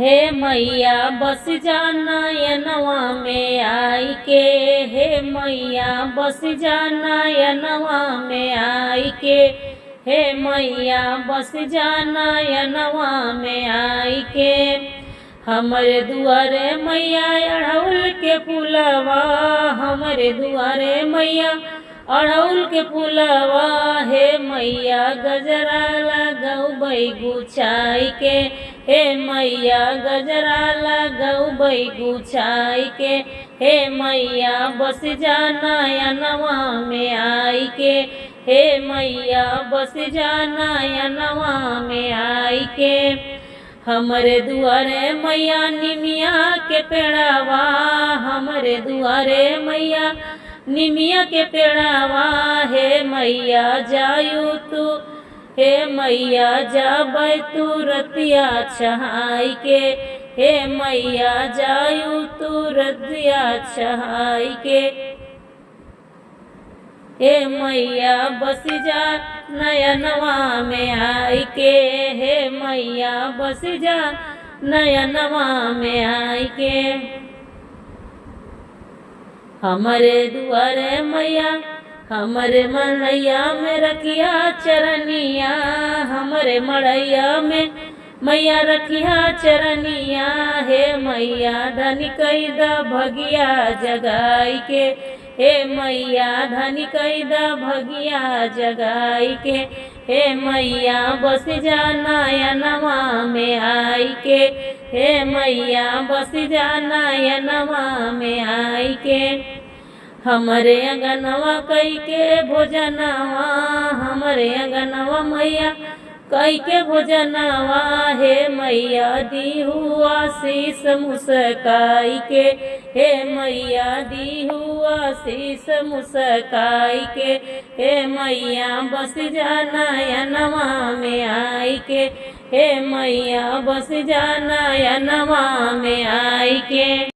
हे मैया बस जाना नयनवा में आई के। हे मैया बस जाना नयनवा में आई के। हे मैया बस जाना नयनवा में आई के। हमरे दुआरे मैया अड़हुल के फूलवा, हमरे दुआरे मैया अड़हुल के फूलवा। हे मैया गजरा लगौबै गुछाई के। हे मैया गजरा लगौबै गुछाई के। हे मैया बस जाना नयनवा में आई के। हे मैया बस जाना नयनवा में आई के। हमरे दुआरे मैया निमिया के पेड़ावा, हमरे दुआरे मैया निमिया के पेड़ावा। हे मैया जायू तू, हे मैया जाबै तू रतिया छहाई के। हे मैया जायू तू रतिया छहाई के। हे मैया बस जा नयनवा में आई के। हे मैया बस जा नयनवा में आई के। हमरे दुआरे मैया हमरे मड़ैया में रखिया चरनिया, हमरे मड़ैया में मैया रखिया चरनिया। हे मैया धनी कैदा भगिया जगाई के। हे मैया धनी कैदा भगिया जगाई के। हे मैया बस जाना नयनवा में आई के। हे मैया बस जाना नयनवा में आई के। हमरे अंगनवा कई के भोजनवा, हमरे अंगनवा मैया कई के भोजनवा। हे मैया दीहू आशीष मुस्काई के। हे मैया दीहू आशीष मुस्काई के। हे मैया बस जाना नयनवा में आई के। हे मैया बस जाना नयनवा में आई के।